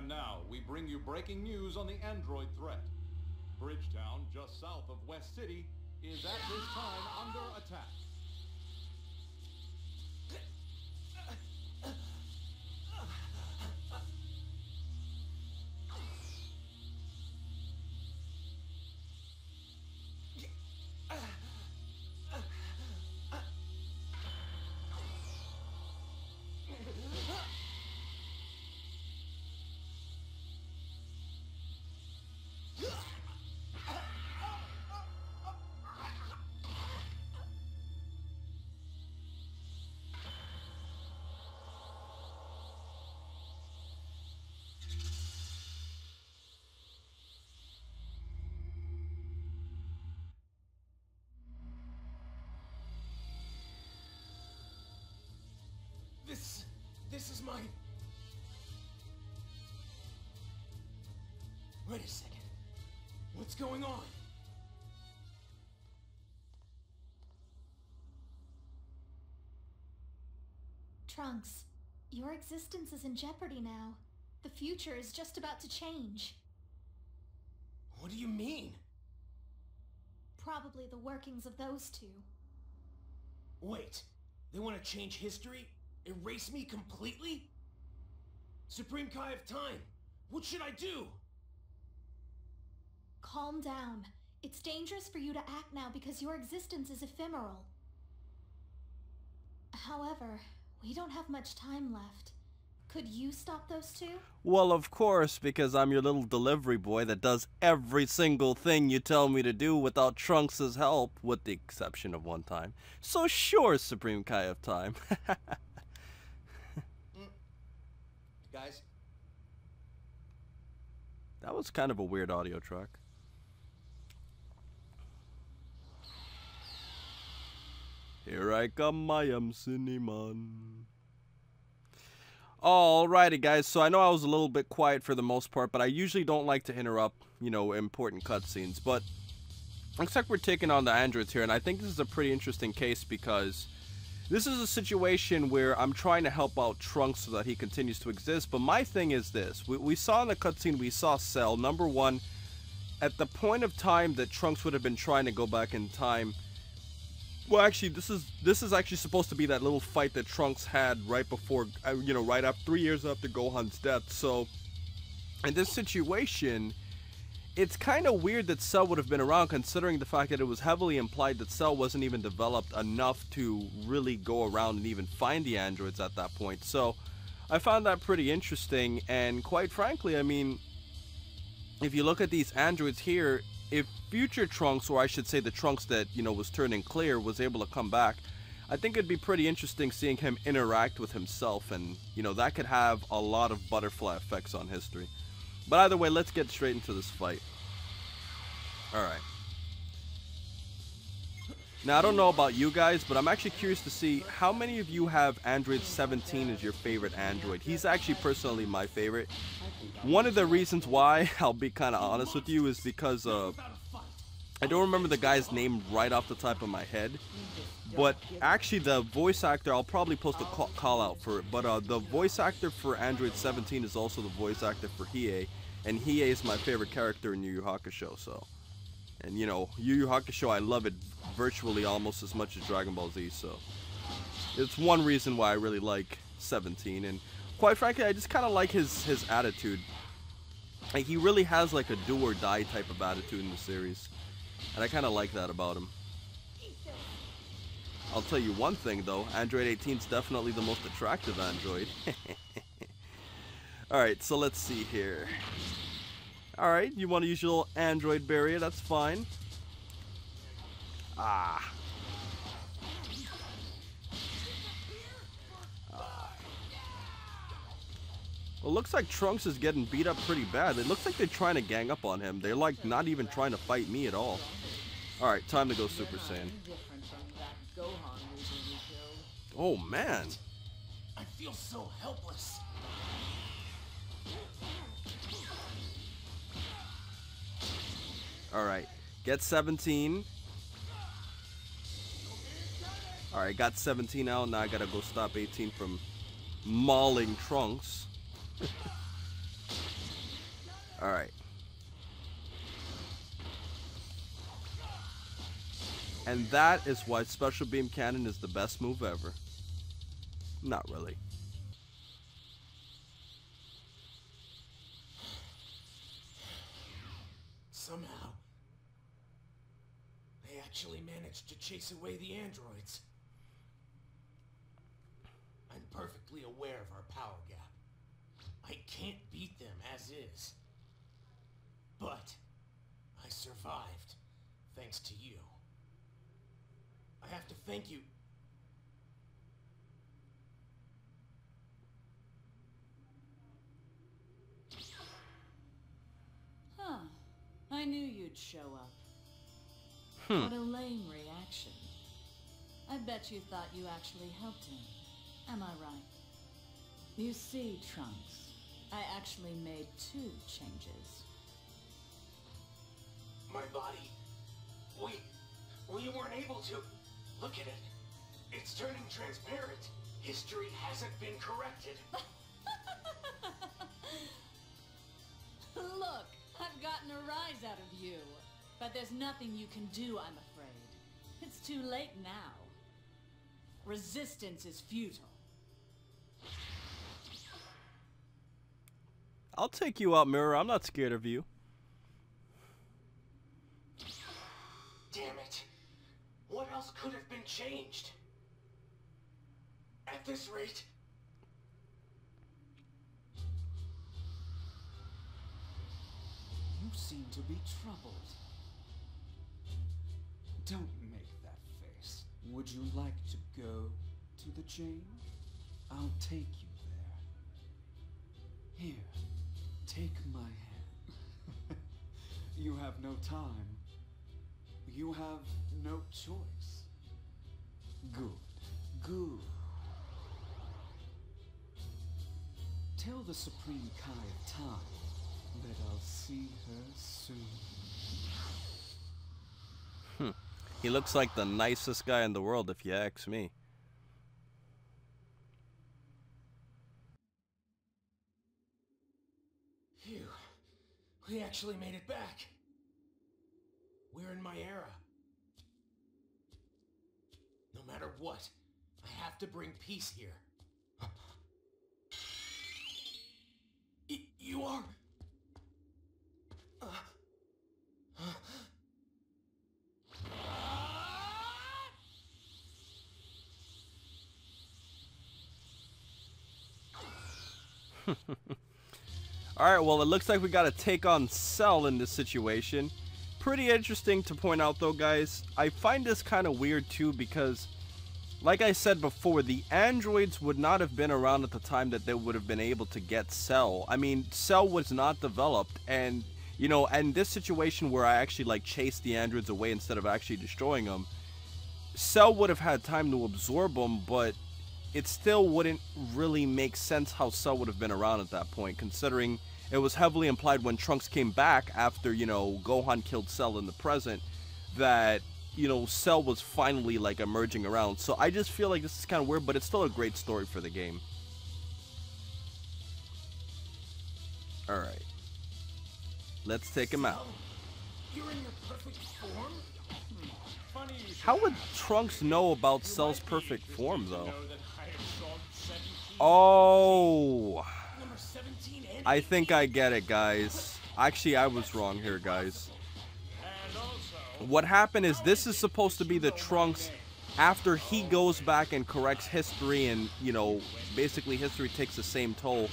And now, we bring you breaking news on the android threat. Bridgetown, just south of West City, is at this time under attack. This is my... Wait a second. What's going on? Trunks, your existence is in jeopardy now. The future is just about to change. What do you mean? Probably the workings of those two. Wait, they want to change history? Erase me completely? Supreme Kai of Time, what should I do? Calm down. It's dangerous for you to act now because your existence is ephemeral. However, we don't have much time left. Could you stop those two? Well, of course, because I'm your little delivery boy that does every single thing you tell me to do without Trunks' help, with the exception of one time. So sure, Supreme Kai of Time. Guys? That was kind of a weird audio track. Here I come, I am Cinnamon. Alrighty guys, so I know I was a little bit quiet for the most part, but I usually don't like to interrupt, you know, important cutscenes, but looks like we're taking on the androids here, and I think this is a pretty interesting case because this is a situation where I'm trying to help out Trunks so that he continues to exist, but my thing is this. We saw in the cutscene, we saw Cell, number one, at the point of time that Trunks would have been trying to go back in time. Well, actually, this is actually supposed to be that little fight that Trunks had right before, you know, right up 3 years after Gohan's death. So, in this situation, it's kind of weird that Cell would have been around, considering the fact that it was heavily implied that Cell wasn't even developed enough to really go around and even find the androids at that point. So, I found that pretty interesting, and quite frankly, I mean, if you look at these androids here, if future Trunks, or I should say the Trunks that, you know, was turning clear, was able to come back, I think it'd be pretty interesting seeing him interact with himself, and, you know, that could have a lot of butterfly effects on history. But either way, let's get straight into this fight. Alright. Now, I don't know about you guys, but I'm actually curious to see how many of you have Android 17 as your favorite android. He's actually personally my favorite. One of the reasons why, I'll be kind of honest with you, is because I don't remember the guy's name right off the top of my head. But actually the voice actor, I'll probably post a call out for it, but the voice actor for Android 17 is also the voice actor for Hiei. And Hiei is my favorite character in Yu Yu Hakusho, so. And you know, Yu Yu Hakusho, I love it virtually almost as much as Dragon Ball Z, so. It's one reason why I really like 17, and quite frankly, I just kind of like his attitude. Like, he really has like a do or die type of attitude in the series. And I kind of like that about him. I'll tell you one thing though, Android 18 is definitely the most attractive android. Alright, so let's see here. Alright, you want to use your little android barrier, that's fine. Ah. Well, looks like Trunks is getting beat up pretty bad. It looks like they're trying to gang up on him. They're like not even trying to fight me at all. Alright, time to go Super Saiyan. Oh man. I feel so helpless. Alright, get 17. Alright, got 17 out. Now I gotta go stop 18 from mauling Trunks. Alright. And that is why Special Beam Cannon is the best move ever. Not really. Somehow, they actually managed to chase away the androids. I'm perfectly aware of our power gap. I can't beat them as is. But I survived, thanks to you. I have to thank you. Huh. I knew you'd show up. What a lame reaction. I bet you thought you actually helped him. Am I right? You see, Trunks, I actually made 2 changes. My body. We weren't able to. Look at it. It's turning transparent. History hasn't been corrected. Look, I've gotten a rise out of you. But there's nothing you can do, I'm afraid. It's too late now. Resistance is futile. I'll take you out, Mirror. I'm not scared of you. Damn it. What else could have been changed? At this rate... You seem to be troubled. Don't make that face. Would you like to go to the change? I'll take you there. Here, take my hand. You have no time. You have no choice. Good. Tell the Supreme Kai of Time that I'll see her soon. He looks like the nicest guy in the world, if you ask me. Phew. We actually made it back. We're in my era. No matter what, I have to bring peace here. You are... Alright, well, it looks like we gotta take on Cell in this situation. Pretty interesting to point out, though, guys. I find this kind of weird, too, because, like I said before, the androids would not have been around at the time that they would have been able to get Cell. I mean, Cell was not developed, and, you know, and this situation where I actually, like, chased the androids away instead of actually destroying them, Cell would have had time to absorb them, but it still wouldn't really make sense how Cell would have been around at that point, considering it was heavily implied when Trunks came back after, you know, Gohan killed Cell in the present, that, you know, Cell was finally, like, emerging around. So I just feel like this is kind of weird, but it's still a great story for the game. Alright. Let's take him out. You're in your perfect form? Funny you should How would Trunks know about Cell's perfect form, though? Oh... Number 17 and I think I get it, guys. Actually, I was wrong here, guys. What happened is this is supposed to be the Trunks after he goes back and corrects history and, you know, basically history takes the same toll.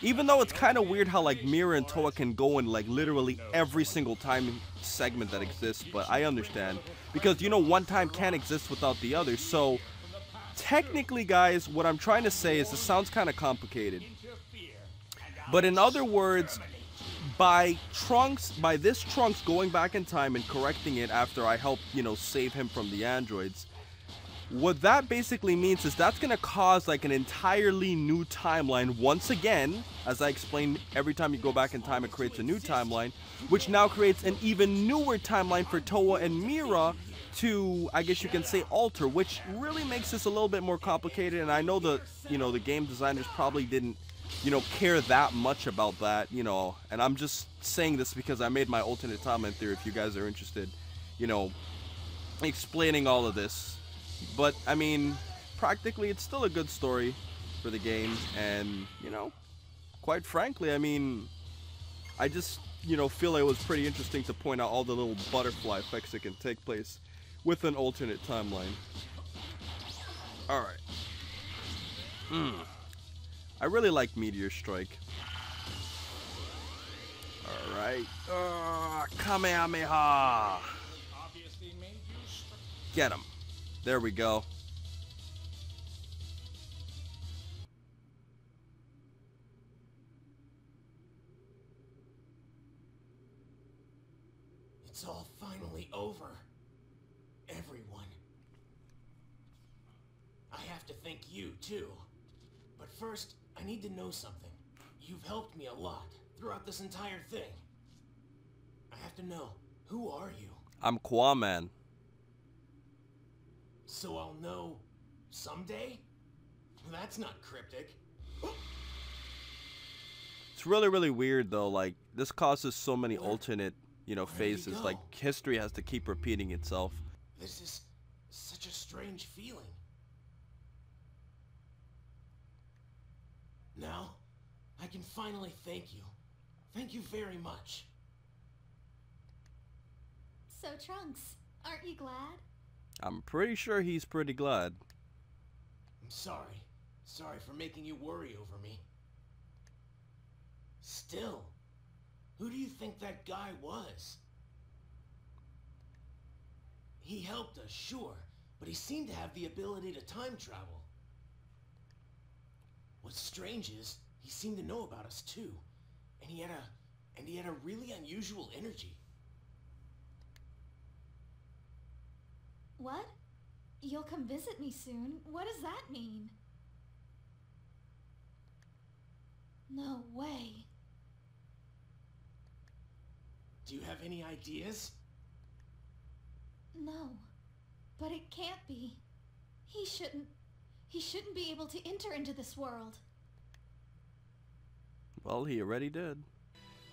Even though it's kind of weird how, like, Mira and Toa can go in, like, literally every single time segment that exists, but I understand. Because, you know, one time can't exist without the other, so... Technically, guys, what I'm trying to say is this sounds kind of complicated. But in other words, by this Trunks going back in time and correcting it after I helped, you know, save him from the androids, what that basically means is that's going to cause, like, an entirely new timeline once again. As I explained, every time you go back in time, it creates a new timeline, which now creates an even newer timeline for Toa and Mira to, I guess you can say, alter, which really makes this a little bit more complicated. And I know the, you know, the game designers probably didn't you know, care that much about that, you know. And I'm just saying this because I made my alternate timeline theory, if you guys are interested, you know, explaining all of this. But, I mean, practically, it's still a good story for the game. And, you know, quite frankly, I mean, I just, you know, feel like it was pretty interesting to point out all the little butterfly effects that can take place with an alternate timeline. Alright. I really like Meteor Strike. Alright. Kamehameha! Get him. There we go. It's all finally over. Everyone. I have to thank you, too. But first, I need to know something. You've helped me a lot throughout this entire thing. I have to know, who are you? I'm Qaaman. So I'll know someday? That's not cryptic. It's really, really weird, though. Like, this causes so many alternate, you know, Where did he phases. go? Like, history has to keep repeating itself. This is such a strange feeling. Now, I can finally thank you. Thank you very much. So, Trunks, aren't you glad? I'm pretty sure he's pretty glad. I'm sorry. Sorry for making you worry over me. Still, who do you think that guy was? He helped us, sure, but he seemed to have the ability to time travel. What's strange is, he seemed to know about us too, and he had a really unusual energy. What? You'll come visit me soon? What does that mean? No way. Do you have any ideas? No. But it can't be. He shouldn't be able to enter into this world. Well, he already did.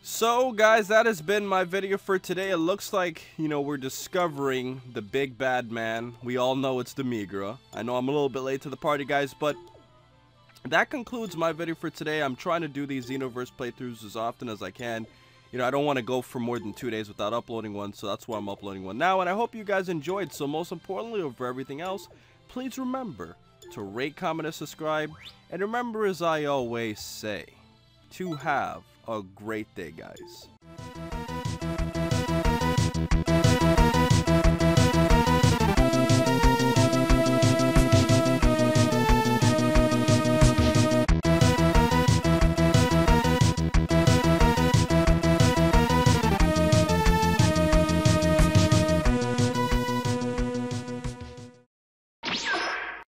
So, guys, that has been my video for today. It looks like, you know, we're discovering the big bad man. We all know it's the Migra. I know I'm a little bit late to the party, guys, but that concludes my video for today. I'm trying to do these Xenoverse playthroughs as often as I can. You know, I don't want to go for more than 2 days without uploading one, so that's why I'm uploading one now. And I hope you guys enjoyed. So, most importantly, over everything else, please remember to rate, comment, and subscribe. And remember, as I always say, to have a great day, guys.